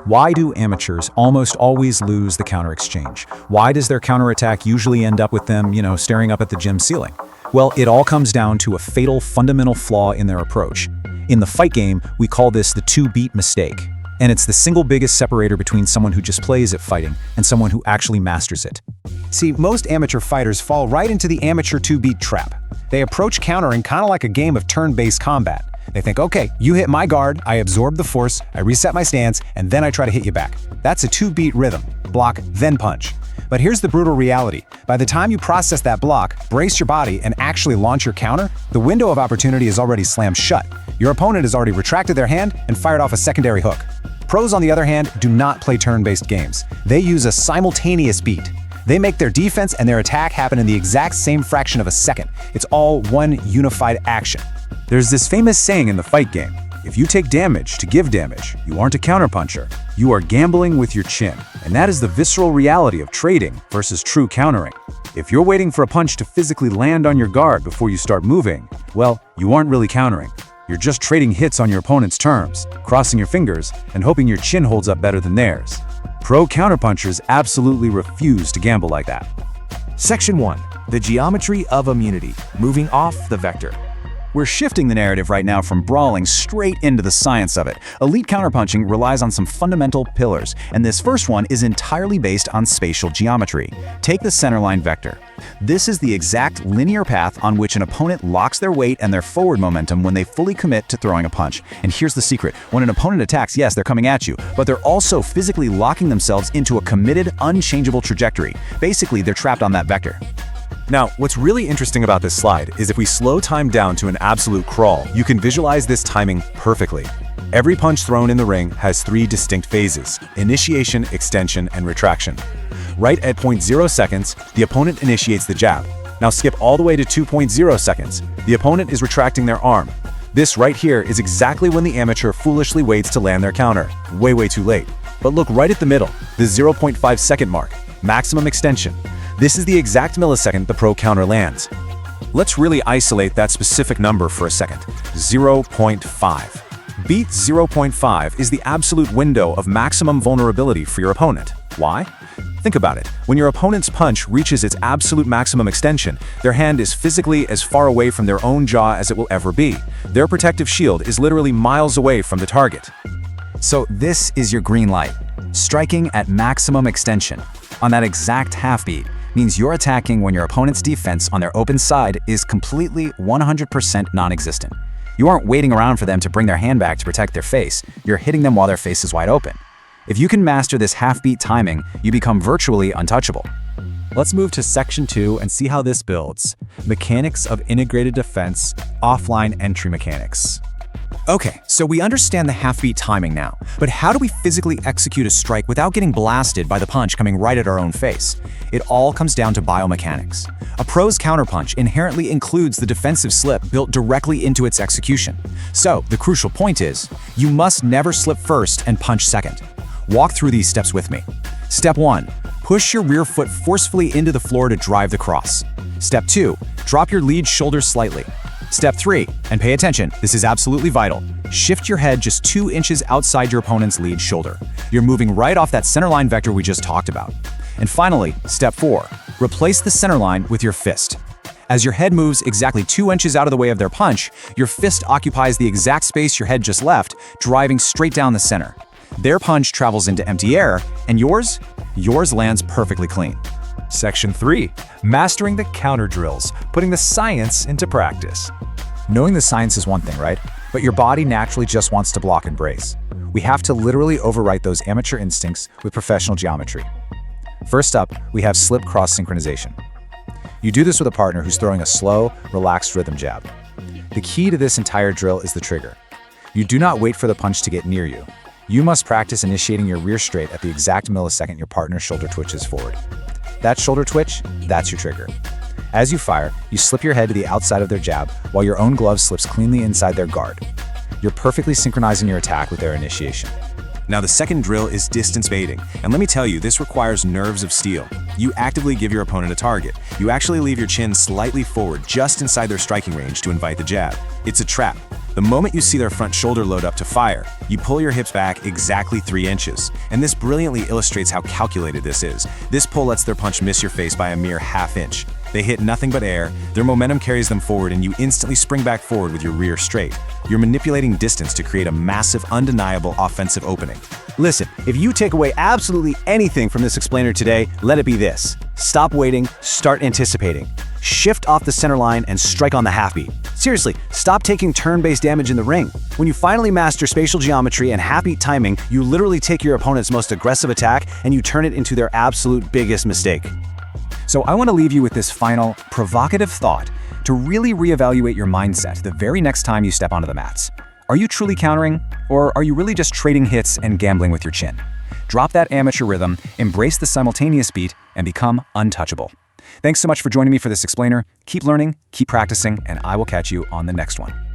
Why do amateurs almost always lose the counter exchange? Why does their counterattack usually end up with them, staring up at the gym ceiling? Well, it all comes down to a fatal fundamental flaw in their approach. In the fight game, we call this the two-beat mistake. And it's the single biggest separator between someone who just plays at fighting and someone who actually masters it. See, most amateur fighters fall right into the amateur two-beat trap. They approach countering kind of like a game of turn-based combat. They think, okay, you hit my guard, I absorb the force, I reset my stance, and then I try to hit you back. That's a two-beat rhythm. Block, then punch. But here's the brutal reality. By the time you process that block, brace your body, and actually launch your counter, the window of opportunity is already slammed shut. Your opponent has already retracted their hand and fired off a secondary hook. Pros, on the other hand, do not play turn-based games. They use a simultaneous beat. They make their defense and their attack happen in the exact same fraction of a second. It's all one unified action. There's this famous saying in the fight game: if you take damage to give damage, you aren't a counterpuncher. You are gambling with your chin. And that is the visceral reality of trading versus true countering. If you're waiting for a punch to physically land on your guard before you start moving, well, you aren't really countering. You're just trading hits on your opponent's terms, crossing your fingers, and hoping your chin holds up better than theirs. Pro counterpunchers absolutely refuse to gamble like that. Section 1. The geometry of immunity, moving off the vector. We're shifting the narrative right now from brawling straight into the science of it. Elite counterpunching relies on some fundamental pillars, and this first one is entirely based on spatial geometry. Take the centerline vector. This is the exact linear path on which an opponent locks their weight and their forward momentum when they fully commit to throwing a punch. And here's the secret. When an opponent attacks, yes, they're coming at you, but they're also physically locking themselves into a committed, unchangeable trajectory. Basically, they're trapped on that vector. Now, what's really interesting about this slide is if we slow time down to an absolute crawl, you can visualize this timing perfectly. Every punch thrown in the ring has 3 distinct phases: initiation, extension, and retraction. Right at 0.0 seconds, the opponent initiates the jab. Now skip all the way to 2.0 seconds. The opponent is retracting their arm. This right here is exactly when the amateur foolishly waits to land their counter. Way too late. But look right at the middle, the 0.5 second mark, maximum extension. This is the exact millisecond the pro counter lands. Let's really isolate that specific number for a second, 0.5. Beat 0.5 is the absolute window of maximum vulnerability for your opponent. Why? Think about it. When your opponent's punch reaches its absolute maximum extension, their hand is physically as far away from their own jaw as it will ever be. Their protective shield is literally miles away from the target. So this is your green light. Striking at maximum extension on that exact half beat means you're attacking when your opponent's defense on their open side is completely 100% non-existent. You aren't waiting around for them to bring their hand back to protect their face. You're hitting them while their face is wide open. If you can master this half-beat timing, you become virtually untouchable. Let's move to Section 2 and see how this builds. Mechanics of integrated defense, offline entry mechanics. Okay, so we understand the half-beat timing now, but how do we physically execute a strike without getting blasted by the punch coming right at our own face? It all comes down to biomechanics. A pro's counterpunch inherently includes the defensive slip built directly into its execution. So, the crucial point is, you must never slip first and punch second. Walk through these steps with me. Step 1. Push your rear foot forcefully into the floor to drive the cross. Step 2. Drop your lead shoulder slightly. Step 3, and pay attention, this is absolutely vital. Shift your head just 2 inches outside your opponent's lead shoulder. You're moving right off that centerline vector we just talked about. And finally, Step 4, replace the centerline with your fist. As your head moves exactly 2 inches out of the way of their punch, your fist occupies the exact space your head just left, driving straight down the center. Their punch travels into empty air, and yours lands perfectly clean. Section 3. Mastering the counter drills, putting the science into practice. Knowing the science is one thing, right? But your body naturally just wants to block and brace. We have to literally overwrite those amateur instincts with professional geometry. First up, we have slip-cross synchronization. You do this with a partner who's throwing a slow, relaxed rhythm jab. The key to this entire drill is the trigger. You do not wait for the punch to get near you. You must practice initiating your rear straight at the exact millisecond your partner's shoulder twitches forward. That shoulder twitch, that's your trigger. As you fire, you slip your head to the outside of their jab while your own glove slips cleanly inside their guard. You're perfectly synchronizing your attack with their initiation. Now the second drill is distance baiting, and let me tell you, this requires nerves of steel. You actively give your opponent a target. You actually leave your chin slightly forward just inside their striking range to invite the jab. It's a trap. The moment you see their front shoulder load up to fire, you pull your hips back exactly 3 inches. And this brilliantly illustrates how calculated this is. This pull lets their punch miss your face by a mere ½ inch. They hit nothing but air, their momentum carries them forward, and you instantly spring back forward with your rear straight. You're manipulating distance to create a massive, undeniable offensive opening. Listen, if you take away absolutely anything from this explainer today, let it be this. Stop waiting, start anticipating. Shift off the center line and strike on the half beat. Seriously, stop taking turn-based damage in the ring. When you finally master spatial geometry and half beat timing, you literally take your opponent's most aggressive attack and you turn it into their absolute biggest mistake. So I want to leave you with this final, provocative thought to really reevaluate your mindset the very next time you step onto the mats. Are you truly countering, or are you really just trading hits and gambling with your chin? Drop that amateur rhythm, embrace the simultaneous beat, and become untouchable. Thanks so much for joining me for this explainer. Keep learning, keep practicing, and I will catch you on the next one.